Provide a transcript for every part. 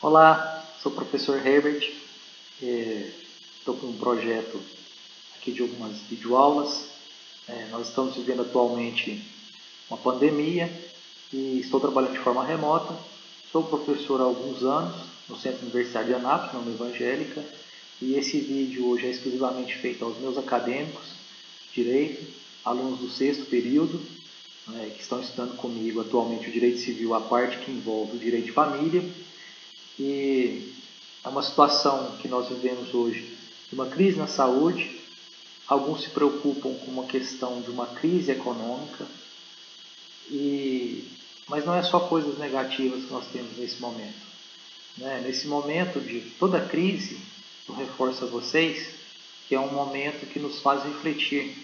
Olá, sou o professor Herbert. Estou com um projeto aqui de algumas videoaulas. Nós estamos vivendo atualmente uma pandemia e estou trabalhando de forma remota. Sou professor há alguns anos no Centro Universitário de Anápolis, na União Evangélica, e esse vídeo hoje é exclusivamente feito aos meus acadêmicos de Direito, alunos do sexto período, que estão estudando comigo atualmente o Direito Civil, a parte que envolve o Direito de Família. E é uma situação que nós vivemos hoje de uma crise na saúde. Alguns se preocupam com uma questão de uma crise econômica, mas não é só coisas negativas que nós temos nesse momento. Nesse momento de toda crise, eu reforço a vocês que é um momento que nos faz refletir.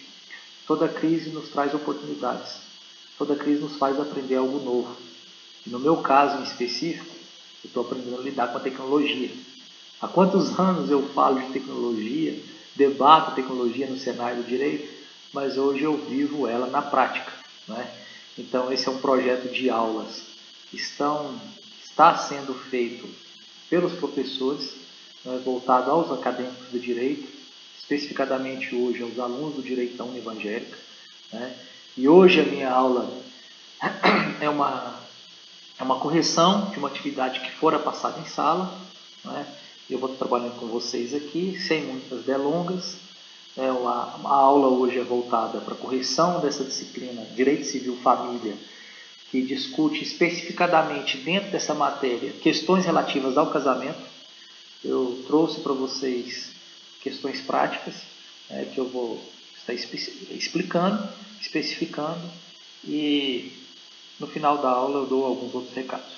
Toda crise nos traz oportunidades. Toda crise nos faz aprender algo novo. E no meu caso em específico, eu estou aprendendo a lidar com a tecnologia. Há quantos anos eu falo de tecnologia, debato tecnologia no cenário do direito, mas hoje eu vivo ela na prática. Então esse é um projeto de aulas que está sendo feito pelos professores, voltado aos acadêmicos do direito, especificadamente hoje aos alunos do direito da União Evangélica. E hoje a minha aula é uma correção de uma atividade que fora passada em sala. Eu vou estar trabalhando com vocês aqui, sem muitas delongas. A aula hoje é voltada para a correção dessa disciplina Direito Civil Família, que discute especificadamente dentro dessa matéria questões relativas ao casamento. Eu trouxe para vocês questões práticas, que eu vou estar explicando, especificando, e no final da aula eu dou alguns outros recados.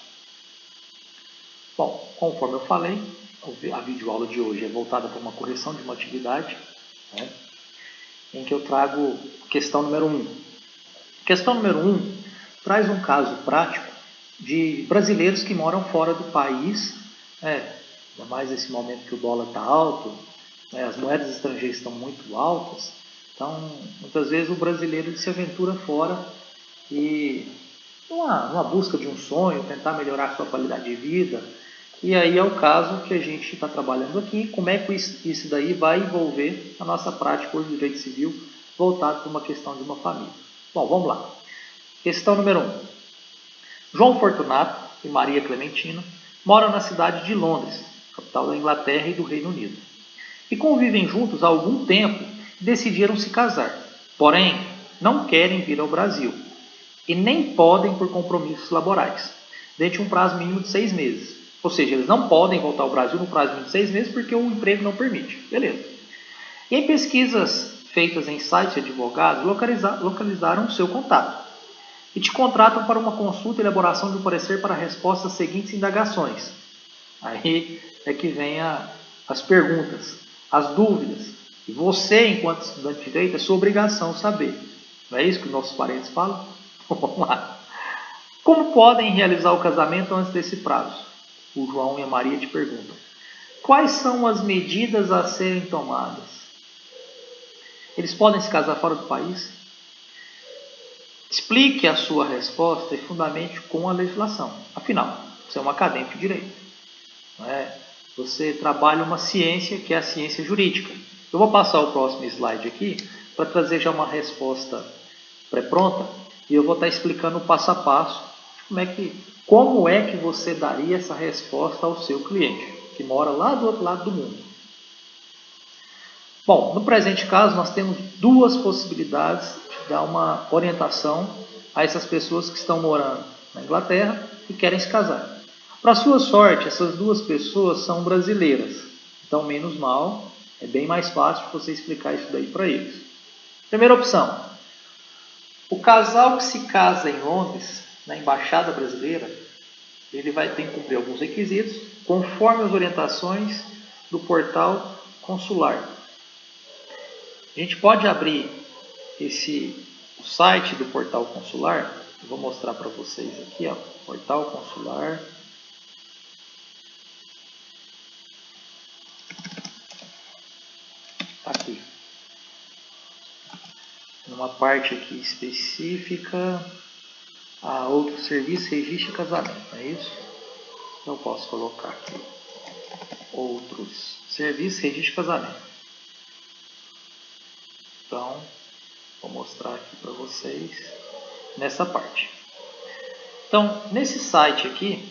Bom, conforme eu falei, a videoaula de hoje é voltada para uma correção de uma atividade, em que eu trago questão número 1. Questão número 1 traz um caso prático de brasileiros que moram fora do país, ainda mais nesse momento que o dólar está alto, as moedas estrangeiras estão muito altas. Então, muitas vezes o brasileiro se aventura fora e numa busca de um sonho, tentar melhorar a sua qualidade de vida. E aí é o caso que a gente está trabalhando aqui, como é que isso daí vai envolver a nossa prática hoje do direito civil, voltado para uma questão de uma família. Bom, vamos lá. Questão número 1. João Fortunato e Maria Clementina moram na cidade de Londres, capital da Inglaterra e do Reino Unido, e convivem juntos há algum tempo e decidiram se casar. Porém, não querem vir ao Brasil e nem podem por compromissos laborais, dentro de um prazo mínimo de 6 meses. Ou seja, eles não podem voltar ao Brasil no prazo mínimo de 6 meses porque o emprego não permite. Beleza. E em pesquisas feitas em sites de advogados, localizaram o seu contato e te contratam para uma consulta e elaboração de um parecer para a resposta às seguintes indagações. Aí é que vem as perguntas, as dúvidas. E você, enquanto estudante de direito, é sua obrigação saber. Não é isso que os nossos parentes falam? Vamos lá. Como podem realizar o casamento antes desse prazo? O João e a Maria te perguntam. Quais são as medidas a serem tomadas? Eles podem se casar fora do país? Explique a sua resposta e fundamente com a legislação. Afinal, você é um acadêmico de direito. Você trabalha uma ciência que é a ciência jurídica. Eu vou passar o próximo slide aqui para trazer já uma resposta pré-pronta e eu vou estar explicando o passo a passo como é que você daria essa resposta ao seu cliente, que mora lá do outro lado do mundo. Bom, no presente caso, nós temos duas possibilidades de dar uma orientação a essas pessoas que estão morando na Inglaterra e querem se casar. Para sua sorte, essas duas pessoas são brasileiras, então menos mal, é bem mais fácil de você explicar isso daí para eles. Primeira opção, o casal que se casa em Londres, na Embaixada Brasileira, ele vai ter que cumprir alguns requisitos, conforme as orientações do portal consular. A gente pode abrir o site do portal consular, eu vou mostrar para vocês aqui, portal consular. Está aqui. Numa parte aqui específica, outro serviço, registro e casamento, não é isso? Então eu posso colocar aqui outros serviços, registro e casamento. Então, vou mostrar aqui para vocês nessa parte. Então, nesse site aqui,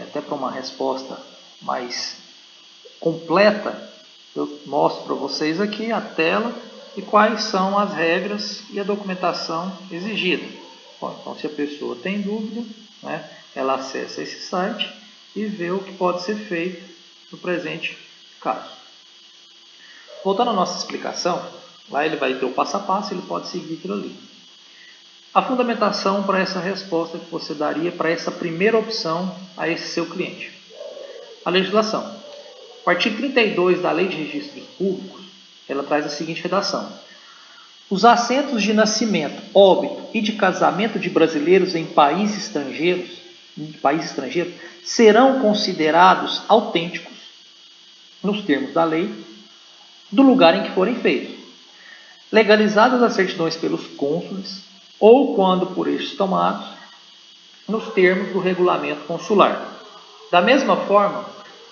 até para uma resposta mais completa, eu mostro para vocês aqui a tela e quais são as regras e a documentação exigida. Bom, então, se a pessoa tem dúvida, né, ela acessa esse site e vê o que pode ser feito no presente caso. Voltando à nossa explicação, lá ele vai ter o passo a passo, ele pode seguir aquilo ali. A fundamentação para essa resposta que você daria para essa primeira opção a esse seu cliente. A legislação. O artigo 32 da Lei de Registros Públicos, ela traz a seguinte redação. Os assentos de nascimento, óbito e de casamento de brasileiros em país estrangeiro serão considerados autênticos, nos termos da lei, do lugar em que forem feitos, legalizadas as certidões pelos cônsules ou, quando por estes tomados, nos termos do regulamento consular. Da mesma forma,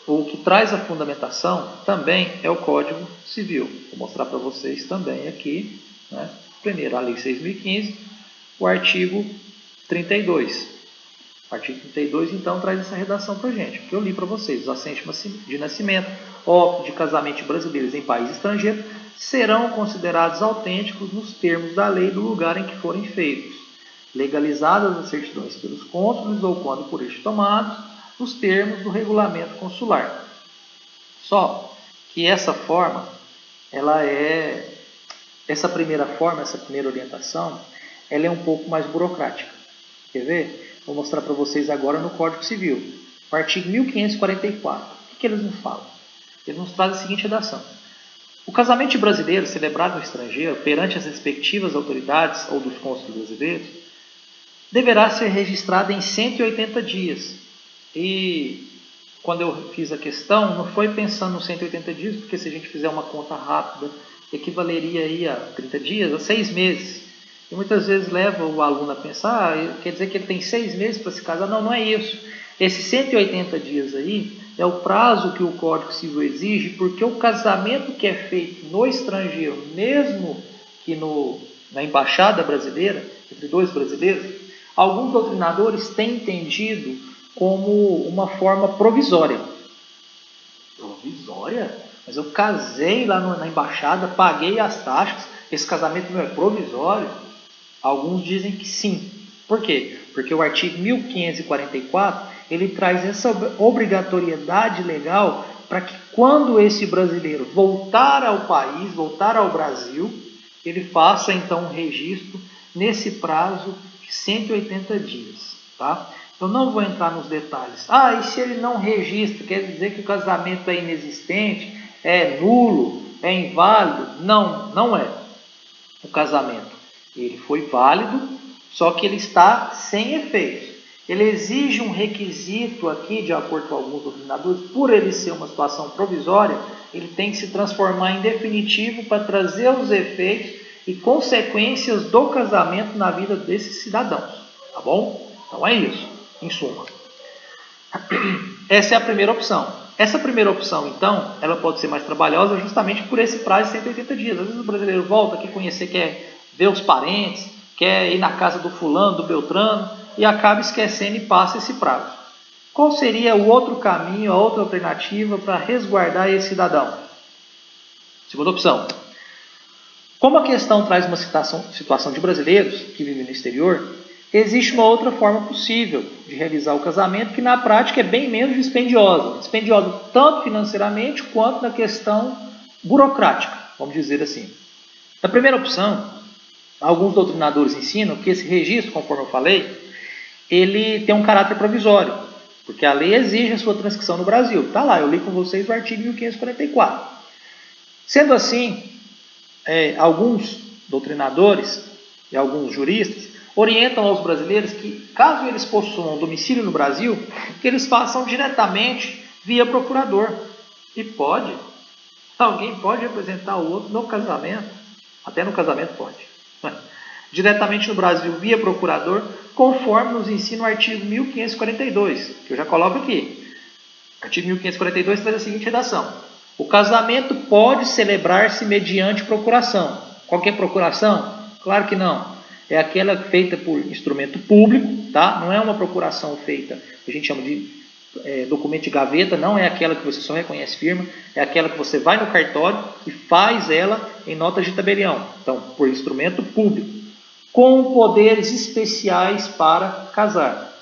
o que traz a fundamentação também é o Código Civil. Vou mostrar para vocês também aqui, né? Primeiro, a Lei 6.015, o artigo 32. O artigo 32, então, traz essa redação para a gente, que eu li para vocês. Os assentos de nascimento, óbito de casamento de brasileiros em país estrangeiro serão considerados autênticos nos termos da lei do lugar em que forem feitos, legalizadas as certidões pelos cônsules ou, quando por este tomados, nos termos do regulamento consular. Só que essa forma, essa primeira orientação, ela é um pouco mais burocrática. Quer ver? Vou mostrar para vocês agora no Código Civil. O artigo 1544. O que eles nos falam? Eles nos trazem a seguinte redação. O casamento de brasileiro celebrado no estrangeiro perante as respectivas autoridades ou dos cônsules brasileiros deverá ser registrado em 180 dias. E quando eu fiz a questão, não foi pensando nos 180 dias, porque se a gente fizer uma conta rápida, equivaleria aí a 30 dias, a 6 meses. E muitas vezes leva o aluno a pensar, quer dizer que ele tem 6 meses para se casar? Não, não é isso. Esses 180 dias aí é o prazo que o Código Civil exige, porque o casamento que é feito no estrangeiro, mesmo que na embaixada brasileira, entre dois brasileiros, alguns doutrinadores têm entendido como uma forma provisória. Provisória? Mas eu casei lá na embaixada, paguei as taxas, esse casamento não é provisório? Alguns dizem que sim. Por quê? Porque o artigo 1544, ele traz essa obrigatoriedade legal para que quando esse brasileiro voltar ao país, voltar ao Brasil, ele faça então um registro nesse prazo de 180 dias. Tá? Eu não vou entrar nos detalhes. E se ele não registra, quer dizer que o casamento é inexistente, é nulo, é inválido? Não, não é. O casamento, ele foi válido, só que ele está sem efeito. Ele exige um requisito aqui, de acordo com alguns doutrinadores, por ele ser uma situação provisória, ele tem que se transformar em definitivo para trazer os efeitos e consequências do casamento na vida desses cidadãos. Tá bom? Então é isso, em suma. Essa é a primeira opção. Essa primeira opção, então, ela pode ser mais trabalhosa justamente por esse prazo de 180 dias. Às vezes o brasileiro volta, quer conhecer, quer ver os parentes, quer ir na casa do fulano, do beltrano, e acaba esquecendo e passa esse prazo. Qual seria o outro caminho, a outra alternativa para resguardar esse cidadão? Segunda opção. Como a questão traz uma situação de brasileiros que vivem no exterior, existe uma outra forma possível de realizar o casamento que na prática é bem menos dispendiosa. Dispendiosa tanto financeiramente quanto na questão burocrática, vamos dizer assim. Na primeira opção, alguns doutrinadores ensinam que esse registro, conforme eu falei, ele tem um caráter provisório, porque a lei exige a sua transcrição no Brasil. Está lá, eu li com vocês o artigo 1544. Sendo assim, alguns doutrinadores e alguns juristas orientam aos brasileiros que, caso eles possuam domicílio no Brasil, que eles façam diretamente via procurador. E alguém pode representar o outro no casamento, até no casamento pode. diretamente no Brasil via procurador, conforme nos ensina o artigo 1542, que eu já coloco aqui. O artigo 1542 traz a seguinte redação: o casamento pode celebrar-se mediante procuração. Qualquer procuração? Claro que não. É aquela feita por instrumento público, tá? Não é uma procuração feita, a gente chama de documento de gaveta, não é aquela que você só reconhece firma, é aquela que você vai no cartório e faz ela em notas de tabelião. Então, por instrumento público, com poderes especiais para casar.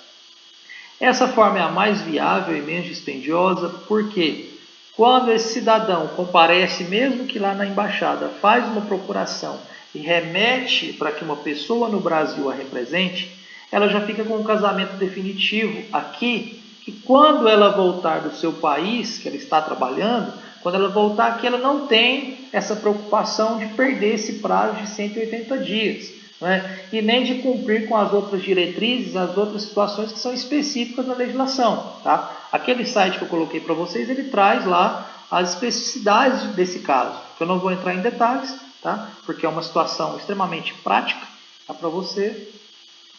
Essa forma é a mais viável e menos dispendiosa, porque quando esse cidadão comparece, mesmo que lá na embaixada, faz uma procuração e remete para que uma pessoa no Brasil a represente, ela já fica com um casamento definitivo aqui, que quando ela voltar do seu país, que ela está trabalhando, quando ela voltar aqui, ela não tem essa preocupação de perder esse prazo de 180 dias, né? E nem de cumprir com as outras diretrizes, as outras situações que são específicas da legislação. Tá? Aquele site que eu coloquei para vocês, ele traz lá as especificidades desse caso. Eu não vou entrar em detalhes, tá? Porque é uma situação extremamente prática, tá? Para você,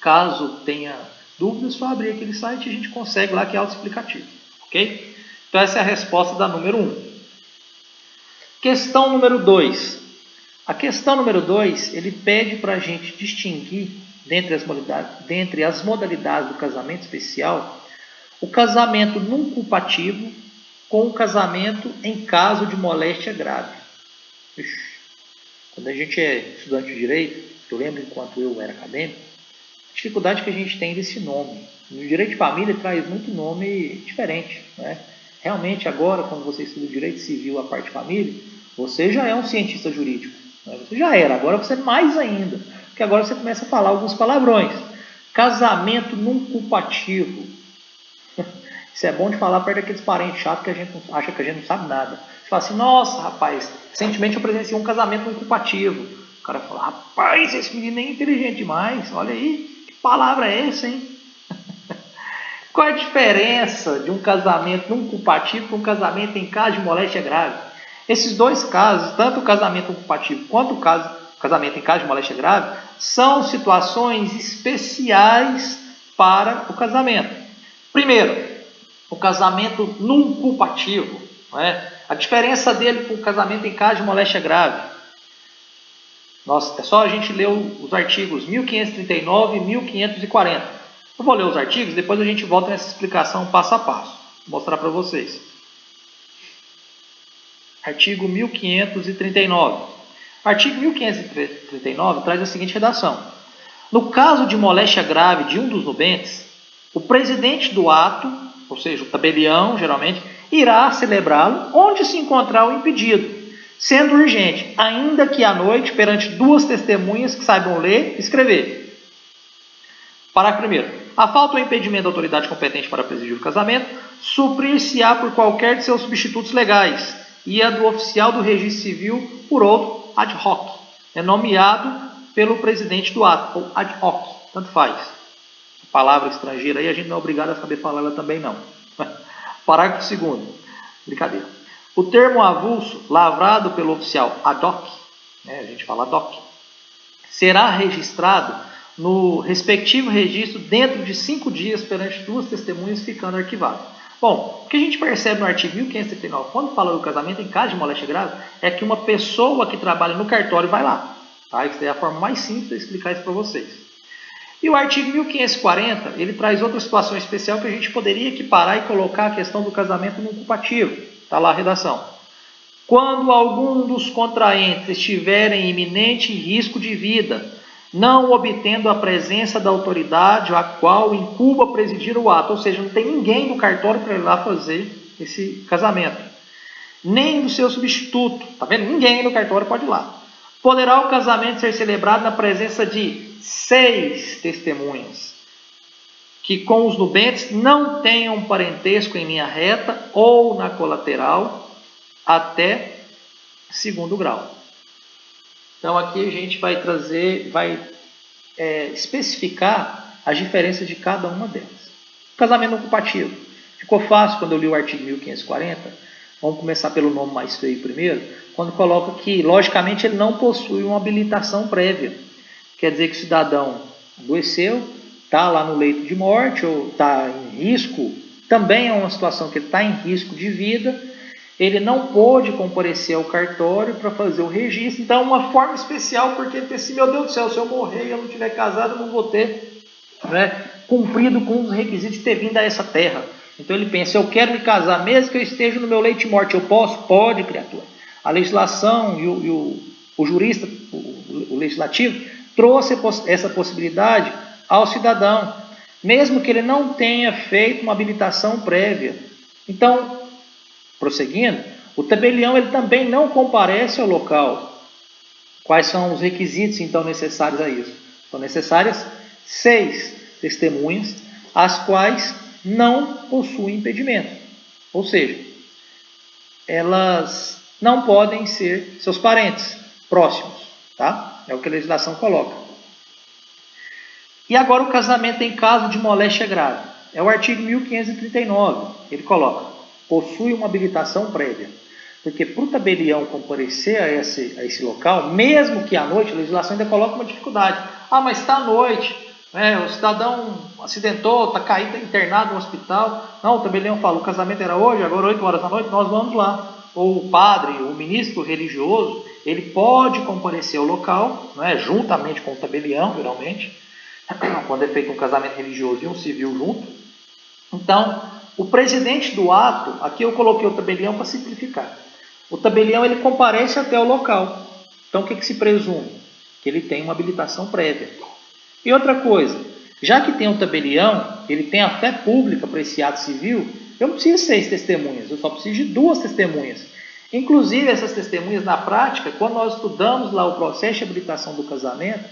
caso tenha dúvidas, só abrir aquele site e a gente consegue lá, que é autoexplicativo. Ok? Então essa é a resposta da número 1. Questão número 2. A questão número 2, ele pede para a gente distinguir, dentre as modalidades do casamento especial, o casamento num culpativo com o casamento em caso de moléstia grave. Ixi, quando a gente é estudante de direito, eu lembro enquanto eu era acadêmico, a dificuldade que a gente tem desse nome. No direito de família traz muito nome diferente, né? Realmente agora, quando você estuda direito civil, a parte de família, você já é um cientista jurídico. Né? Você já era, agora você é mais ainda. Porque agora você começa a falar alguns palavrões. Casamento num culpativo. Isso é bom de falar perto daqueles parentes chatos que a gente acha que a gente não sabe nada. Você fala assim, nossa, rapaz, recentemente eu presenciei um casamento num culpativo. O cara fala, rapaz, esse menino é inteligente demais. Olha aí, que palavra é essa, hein? Qual é a diferença de um casamento num culpativo para um casamento em caso de moléstia grave? Esses dois casos, tanto o casamento num culpativo quanto o casamento em caso de moléstia grave, são situações especiais para o casamento. Primeiro, o casamento num culpativo. Né? A diferença dele para o casamento em caso de moléstia grave. Nossa, é só a gente ler os artigos 1539 e 1540. Eu vou ler os artigos, depois a gente volta nessa explicação passo a passo. Vou mostrar para vocês. Artigo 1539. Artigo 1539 traz a seguinte redação. No caso de moléstia grave de um dos nubentes, o presidente do ato, ou seja, o tabelião, geralmente, irá celebrá-lo onde se encontrar o impedido, sendo urgente, ainda que à noite, perante duas testemunhas que saibam ler e escrever. Parágrafo 1º. A falta ou impedimento da autoridade competente para presidir o casamento, suprir-se-á por qualquer de seus substitutos legais e a do oficial do registro civil por outro ad hoc, nomeado pelo presidente do ato, ou ad hoc, tanto faz. Palavra estrangeira aí, a gente não é obrigado a saber falar ela também não. Parágrafo 2º. Brincadeira. O termo avulso, lavrado pelo oficial ad hoc, a gente fala ad hoc, será registrado no respectivo registro dentro de 5 dias perante duas testemunhas, ficando arquivado. Bom, o que a gente percebe no artigo 1539, quando fala do casamento em caso de moléstia grave, é que uma pessoa que trabalha no cartório vai lá. Tá? Isso é a forma mais simples de explicar isso para vocês. E o artigo 1540, ele traz outra situação especial que a gente poderia equiparar e colocar a questão do casamento num culpativo. Está lá a redação. Quando algum dos contraentes estiver em iminente risco de vida, não obtendo a presença da autoridade a qual incuba presidir o ato, ou seja, não tem ninguém no cartório para ir lá fazer esse casamento, nem do seu substituto, tá vendo? Ninguém no cartório pode ir lá. Poderá o casamento ser celebrado na presença de 6 testemunhas, que com os nubentes não tenham parentesco em linha reta ou na colateral até 2º grau. Então aqui a gente vai especificar as diferenças de cada uma delas. Casamento ocupativo. Ficou fácil quando eu li o artigo 1540. Vamos começar pelo nome mais feio primeiro. Quando coloca que, logicamente, ele não possui uma habilitação prévia. quer dizer que o cidadão adoeceu, está lá no leito de morte ou está em risco, também é uma situação que ele está em risco de vida, ele não pôde comparecer ao cartório para fazer o registro, então é uma forma especial, porque ele pensa assim, meu Deus do céu, se eu morrer e eu não estiver casado, eu não vou ter, né, cumprido com os requisitos de ter vindo a essa terra. Então ele pensa, eu quero me casar, mesmo que eu esteja no meu leito de morte, eu posso? Pode, criatura. A legislação e o jurista, o legislativo, trouxe essa possibilidade ao cidadão, mesmo que ele não tenha feito uma habilitação prévia. Então, prosseguindo, o tabelião ele também não comparece ao local. Quais são os requisitos, então, necessários a isso? São necessárias 6 testemunhas, as quais não possuem impedimento. Ou seja, elas não podem ser seus parentes próximos, tá? É o que a legislação coloca. E agora o casamento em caso de moléstia grave. É o artigo 1539. Ele coloca, possui uma habilitação prévia. Porque para o tabelião comparecer a esse local, mesmo que à noite, a legislação ainda coloca uma dificuldade. Ah, mas está à noite, né? O cidadão acidentou, está caído, está internado no hospital. Não, o tabelião fala, o casamento era hoje, agora 8 horas da noite, nós vamos lá. Ou o padre, o ministro religioso, ele pode comparecer ao local, né, juntamente com o tabelião, geralmente, quando é feito um casamento religioso e um civil junto. Então, o presidente do ato, aqui eu coloquei o tabelião para simplificar. O tabelião ele comparece até o local. Então, o que se presume? Que ele tem uma habilitação prévia. E outra coisa, já que tem o tabelião, ele tem a fé pública para esse ato civil, eu não preciso de 6 testemunhas, eu só preciso de 2 testemunhas. Inclusive, essas testemunhas, na prática, quando nós estudamos lá o processo de habilitação do casamento,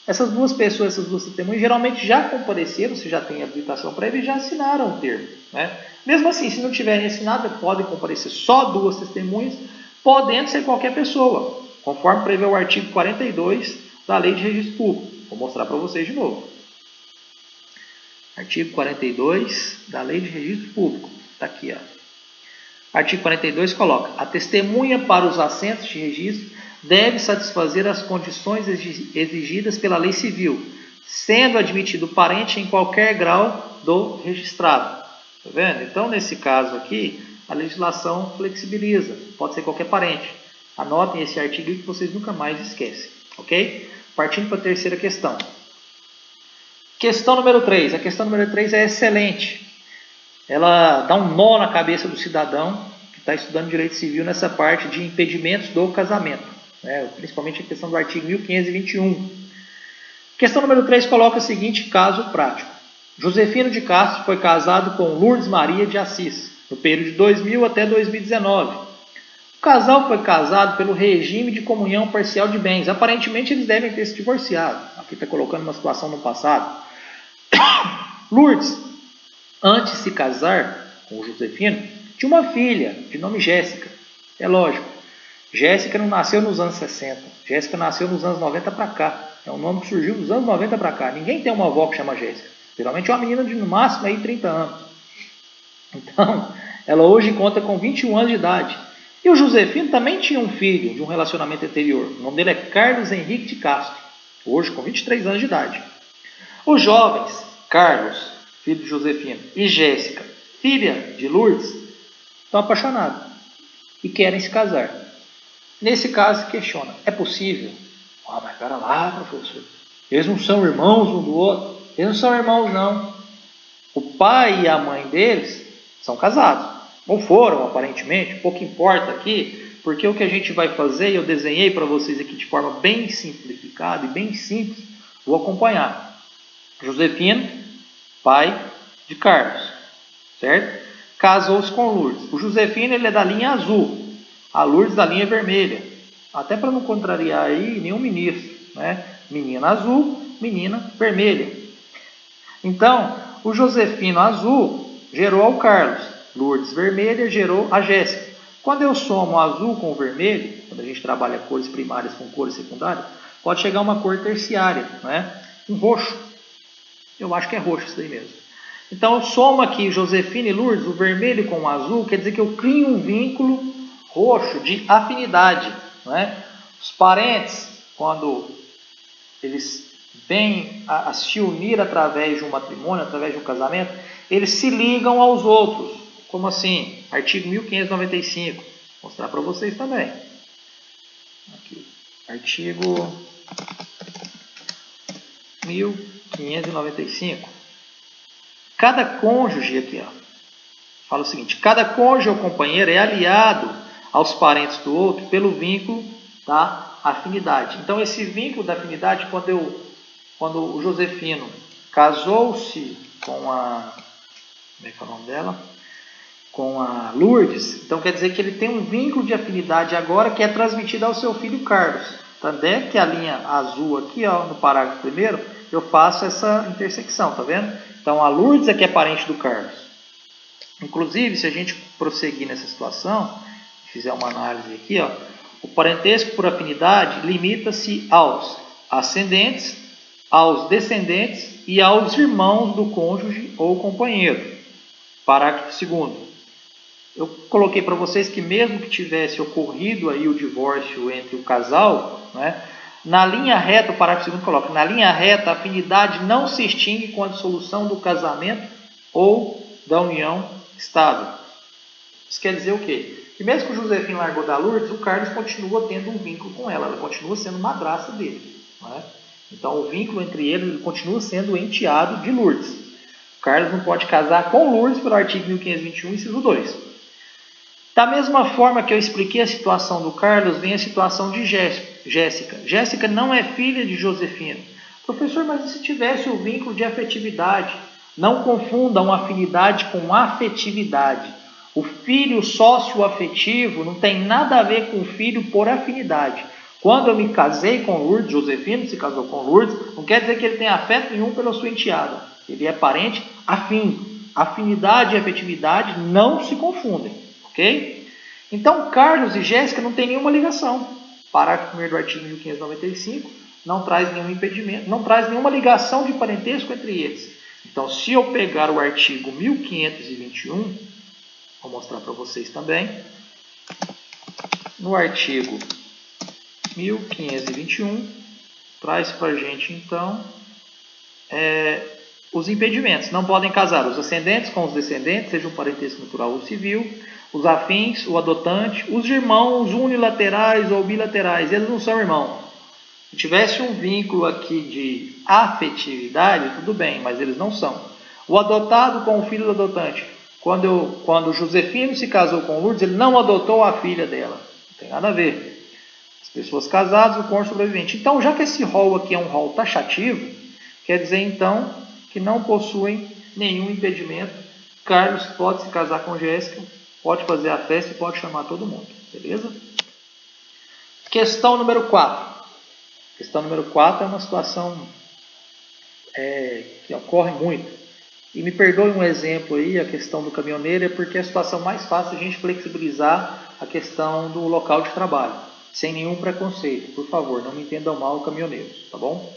essas 2 pessoas, essas 2 testemunhas, geralmente já compareceram, se já tem habilitação prévia, e já assinaram o termo, né? Mesmo assim, se não tiverem assinado, podem comparecer só 2 testemunhas, podendo ser qualquer pessoa, conforme prevê o artigo 42 da Lei de Registro Público. Vou mostrar para vocês de novo. Artigo 42 da Lei de Registro Público. Está aqui, ó. Artigo 42 coloca, a testemunha para os assentos de registro deve satisfazer as condições exigidas pela lei civil, sendo admitido parente em qualquer grau do registrado. Tá vendo? Então, nesse caso aqui, a legislação flexibiliza. Pode ser qualquer parente. Anotem esse artigo que vocês nunca mais esquecem. Ok? Partindo para a terceira questão. Questão número 3. A questão número 3 é excelente. Ela dá um nó na cabeça do cidadão que está estudando direito civil nessa parte de impedimentos do casamento, né? Principalmente a questão do artigo 1521. Questão número 3 coloca o seguinte caso prático. Josefino de Castro foi casado com Lourdes Maria de Assis, no período de 2000 até 2019. O casal foi casado pelo regime de comunhão parcial de bens. Aparentemente eles devem ter se divorciado. Aqui está colocando uma situação no passado. Lourdes, antes de se casar com o Josefino, tinha uma filha de nome Jéssica. É lógico, Jéssica não nasceu nos anos 60. Jéssica nasceu nos anos 90 para cá. É um nome que surgiu dos anos 90 para cá. Ninguém tem uma avó que chama Jéssica. Geralmente é uma menina de no máximo aí 30 anos. Então, ela hoje conta com 21 anos de idade. E o Josefino também tinha um filho de um relacionamento anterior. O nome dele é Carlos Henrique de Castro. Hoje com 23 anos de idade. Os jovens, Carlos, filho de Josefino, e Jéssica, filha de Lourdes, estão apaixonados e querem se casar. Nesse caso, questiona, é possível? Ah, mas pera lá, professor. Eles não são irmãos um do outro? Eles não são irmãos, não. O pai e a mãe deles são casados. Ou foram, aparentemente. Pouco importa aqui, porque o que a gente vai fazer, eu desenhei para vocês aqui de forma bem simplificada e bem simples, vou acompanhar. Josefino, pai de Carlos, certo? Casou-se com Lourdes. O Josefino ele é da linha azul, a Lourdes da linha vermelha. Até para não contrariar aí nenhum ministro, né? Menina azul, menina vermelha. Então, o Josefino azul gerou ao Carlos, Lourdes vermelha gerou a Jéssica. Quando eu somo o azul com o vermelho, quando a gente trabalha cores primárias com cores secundárias, pode chegar a uma cor terciária, né? Um roxo. Eu acho que é roxo isso daí mesmo. Então eu somo aqui Josefino e Lourdes, o vermelho com o azul, quer dizer que eu crio um vínculo roxo de afinidade, né? Os parentes, quando eles vêm a se unir através de um matrimônio, através de um casamento, eles se ligam aos outros. Como assim? Artigo 1595. Vou mostrar para vocês também. Aqui. Artigo 1595. Cada cônjuge aqui, ó, fala o seguinte: cada cônjuge ou companheiro é aliado aos parentes do outro pelo vínculo da afinidade. Então, esse vínculo da afinidade, quando o Josefino casou-se com a... Como é que é o nome dela? Com a Lourdes, então quer dizer que ele tem um vínculo de afinidade agora que é transmitido ao seu filho Carlos. Tanto é que a linha azul aqui, ó, no parágrafo 1º, eu faço essa intersecção, tá vendo? Então a Lourdes é que é parente do Carlos. Inclusive, se a gente prosseguir nessa situação, fizer uma análise aqui, ó, o parentesco por afinidade limita-se aos ascendentes, aos descendentes e aos irmãos do cônjuge ou companheiro. Parágrafo 2º. Eu coloquei para vocês que mesmo que tivesse ocorrido aí o divórcio entre o casal, né, na linha reta, o parágrafo 2º coloca, na linha reta a afinidade não se extingue com a dissolução do casamento ou da união estável. Isso quer dizer o quê? Que mesmo que o Josefino largou da Lourdes, o Carlos continua tendo um vínculo com ela continua sendo madrasta dele. Né? Então o vínculo entre eles ele continua sendo enteado de Lourdes. O Carlos não pode casar com Lourdes pelo artigo 1521, inciso 2. Da mesma forma que eu expliquei a situação do Carlos, vem a situação de Jéssica. Jéssica não é filha de Josefino. Professor, mas e se tivesse o vínculo de afetividade? Não confundam afinidade com afetividade. O filho sócio-afetivo não tem nada a ver com o filho por afinidade. Quando eu me casei com Lourdes, Josefino se casou com Lourdes, não quer dizer que ele tenha afeto nenhum pela sua enteada. Ele é parente afim. Afinidade e afetividade não se confundem. Ok? Então, Carlos e Jéssica não têm nenhuma ligação. Parágrafo 1º do artigo 1595 não traz nenhum impedimento, não traz nenhuma ligação de parentesco entre eles. Então, se eu pegar o artigo 1521, vou mostrar para vocês também. No artigo 1521, traz para a gente, então, os impedimentos. Não podem casar os ascendentes com os descendentes, seja um parentesco natural ou civil, os afins, o adotante, os irmãos unilaterais ou bilaterais, eles não são irmãos. Se tivesse um vínculo aqui de afetividade, tudo bem, mas eles não são. O adotado com o filho do adotante. Quando Josefino se casou com Lourdes, ele não adotou a filha dela. Não tem nada a ver. As pessoas casadas, o cônjuge sobrevivente. Então, já que esse rol aqui é um rol taxativo, quer dizer, então, que não possuem nenhum impedimento. Carlos pode se casar com Jéssica, pode fazer a festa e pode chamar todo mundo. Beleza? Questão número 4. Questão número 4 é uma situação que ocorre muito. E me perdoe um exemplo aí, a questão do caminhoneiro, é porque é a situação mais fácil a gente flexibilizar a questão do local de trabalho, sem nenhum preconceito. Por favor, não me entendam mal, caminhoneiros, tá bom?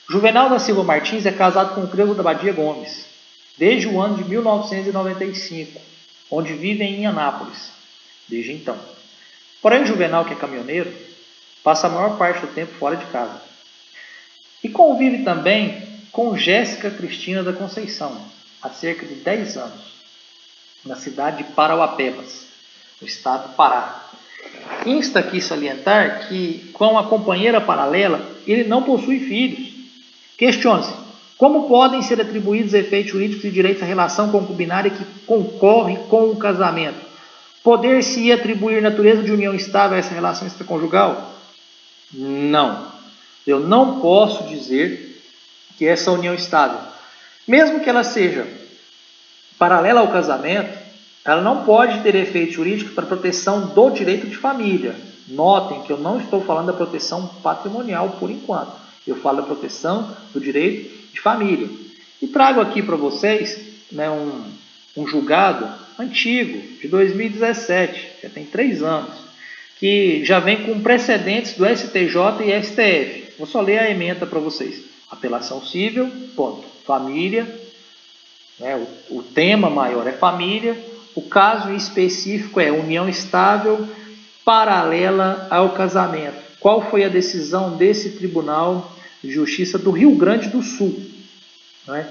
Juvenal da Silva Martins é casado com o Creuso da Badia Gomes, desde o ano de 1995, onde vive em Anápolis, desde então. Porém, Juvenal, que é caminhoneiro, passa a maior parte do tempo fora de casa. E convive também com Jéssica Cristina da Conceição, há cerca de 10 anos, na cidade de Parauapebas, no estado do Pará. Insta aqui salientar que, com a companheira paralela, ele não possui filhos. Questione-se, como podem ser atribuídos efeitos jurídicos e direitos à relação concubinária que concorre com o casamento? Poder-se atribuir natureza de união estável a essa relação extraconjugal? Não. Eu não posso dizer que essa união estável, mesmo que ela seja paralela ao casamento, ela não pode ter efeito jurídico para proteção do direito de família. Notem que eu não estou falando da proteção patrimonial por enquanto. Eu falo da proteção do direito de família. E trago aqui para vocês, né, um julgado antigo, de 2017, já tem 3 anos, que já vem com precedentes do STJ e STF. Vou só ler a ementa para vocês. Apelação civil, ponto. Família, né, o tema maior é família, o caso específico é união estável paralela ao casamento. Qual foi a decisão desse tribunal de Justiça do Rio Grande do Sul. Não é?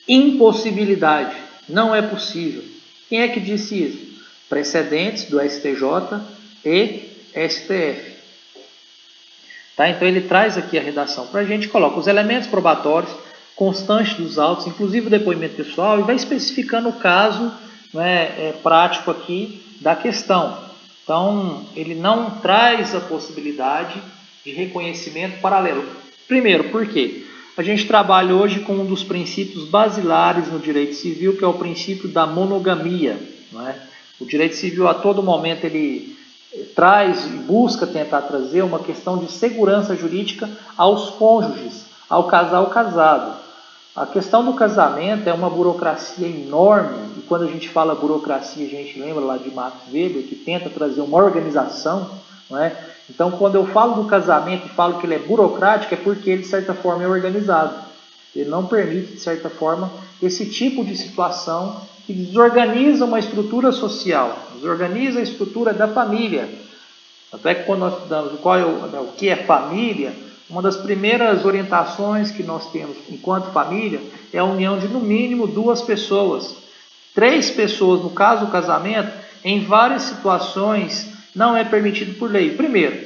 Impossibilidade, não é possível. Quem é que disse isso? Precedentes do STJ e STF. Tá? Então ele traz aqui a redação para a gente, coloca os elementos probatórios constantes dos autos, inclusive o depoimento pessoal, e vai especificando o caso, né, prático aqui da questão. Então ele não traz a possibilidade de reconhecimento paralelo. Primeiro, por quê? A gente trabalha hoje com um dos princípios basilares no direito civil, que é o princípio da monogamia. Não é? O direito civil, a todo momento, ele traz e busca tentar trazer uma questão de segurança jurídica aos cônjuges, ao casal casado. A questão do casamento é uma burocracia enorme, e quando a gente fala burocracia, a gente lembra lá de Max Weber, que tenta trazer uma organização, não é? Então, quando eu falo do casamento e falo que ele é burocrático, é porque ele, de certa forma, é organizado. Ele não permite, de certa forma, esse tipo de situação que desorganiza uma estrutura social, desorganiza a estrutura da família. Até que quando nós estudamos o que é família, uma das primeiras orientações que nós temos enquanto família é a união de, no mínimo, 2 pessoas. 3 pessoas, no caso do casamento, em várias situações, não é permitido por lei. Primeiro,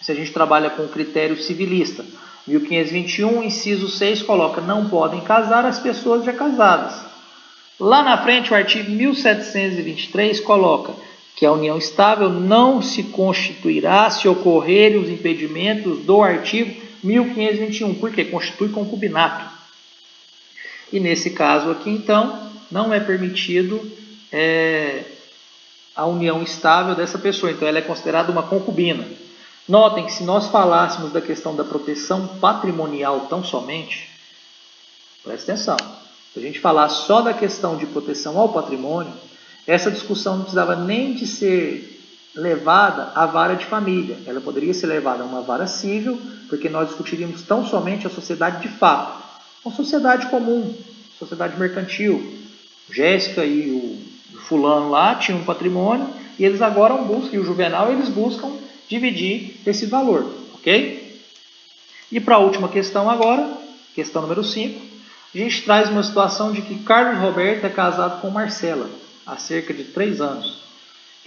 se a gente trabalha com o critério civilista, 1521, inciso 6, coloca: não podem casar as pessoas já casadas. Lá na frente, o artigo 1723 coloca que a união estável não se constituirá se ocorrerem os impedimentos do artigo 1521, porque constitui concubinato. E nesse caso aqui, então, não é permitido a união estável dessa pessoa, então ela é considerada uma concubina. Notem que se nós falássemos da questão da proteção patrimonial tão somente, presta atenção, se a gente falar só da questão de proteção ao patrimônio, essa discussão não precisava nem de ser levada à vara de família, ela poderia ser levada a uma vara civil, porque nós discutiríamos tão somente a sociedade de fato, uma sociedade comum, sociedade mercantil. Jéssica e o fulano lá tinham um patrimônio e eles agora buscam, e o Juvenal, eles buscam dividir esse valor, ok? E para a última questão agora, questão número 5, a gente traz uma situação de que Carlos Roberto é casado com Marcela há cerca de 3 anos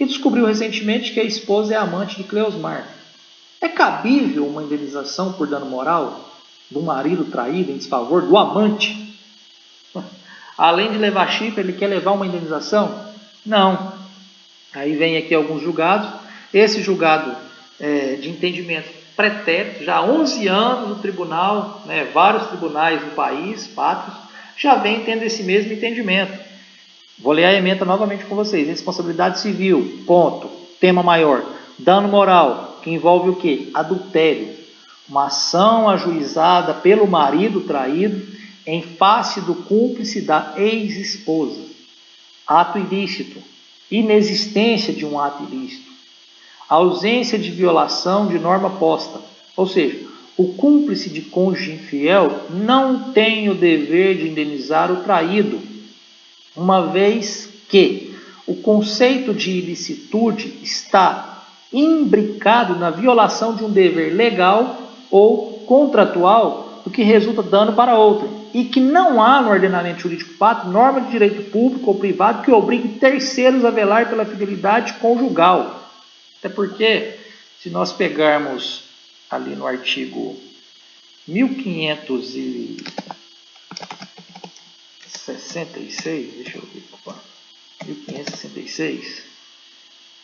e descobriu recentemente que a esposa é amante de Cleosmar. É cabível uma indenização por dano moral do marido traído em desfavor do amante? Além de levar chifre, ele quer levar uma indenização? Não. Aí vem aqui alguns julgados. Esse julgado de entendimento pretérito, já há 11 anos no tribunal, vários tribunais no país, pátrios, já vem tendo esse mesmo entendimento. Vou ler a ementa novamente com vocês. Responsabilidade civil, ponto. Tema maior. Dano moral, que envolve o quê? Adultério. Uma ação ajuizada pelo marido traído em face do cúmplice da ex-esposa. Ato ilícito. Inexistência de um ato ilícito. Ausência de violação de norma posta. Ou seja, o cúmplice de cônjuge infiel não tem o dever de indenizar o traído, uma vez que o conceito de ilicitude está imbricado na violação de um dever legal ou contratual do que resulta dano para outro, e que não há no ordenamento jurídico pátrio norma de direito público ou privado que obrigue terceiros a velar pela fidelidade conjugal. Até porque, se nós pegarmos ali no artigo 1566, deixa eu ver, 1566,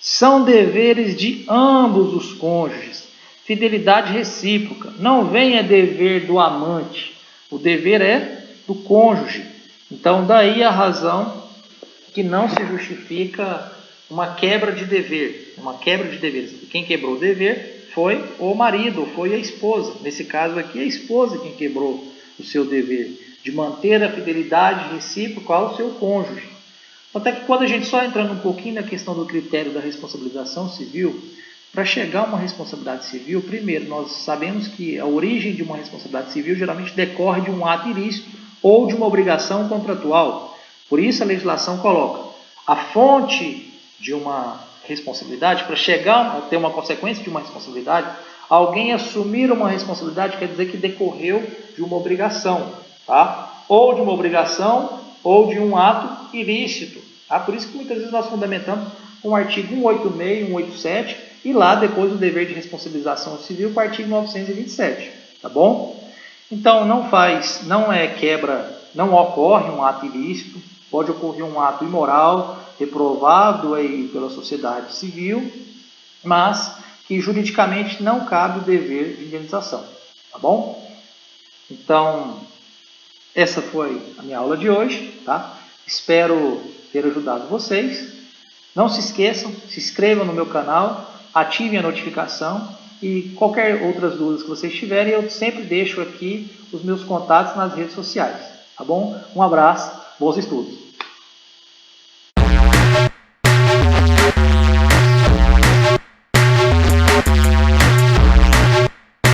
são deveres de ambos os cônjuges, fidelidade recíproca, não vem a dever do amante, o dever é do cônjuge. Então, daí a razão que não se justifica uma quebra de dever, Quem quebrou o dever foi o marido, foi a esposa. Nesse caso aqui, a esposa quem quebrou o seu dever de manter a fidelidade recíproca ao seu cônjuge. Até que quando a gente só entrando um pouquinho na questão do critério da responsabilização civil, para chegar a uma responsabilidade civil, primeiro, nós sabemos que a origem de uma responsabilidade civil geralmente decorre de um ato ilícito ou de uma obrigação contratual. Por isso a legislação coloca a fonte de uma responsabilidade, para chegar a ter uma consequência de uma responsabilidade, Alguém assumir uma responsabilidade quer dizer que decorreu de uma obrigação, tá? Ou de uma obrigação ou de um ato ilícito. Tá? Por isso que muitas vezes nós fundamentamos com o artigo 186, 187 e lá depois o dever de responsabilização civil com o artigo 927, tá bom? Então não ocorre um ato ilícito, pode ocorrer um ato imoral, reprovado aí pela sociedade civil, mas que juridicamente não cabe o dever de indenização, tá bom? Então, essa foi a minha aula de hoje, tá? Espero ter ajudado vocês. Não se esqueçam, se inscrevam no meu canal, ativem a notificação e qualquer outras dúvidas que vocês tiverem, eu sempre deixo aqui os meus contatos nas redes sociais, tá bom? Um abraço, bons estudos!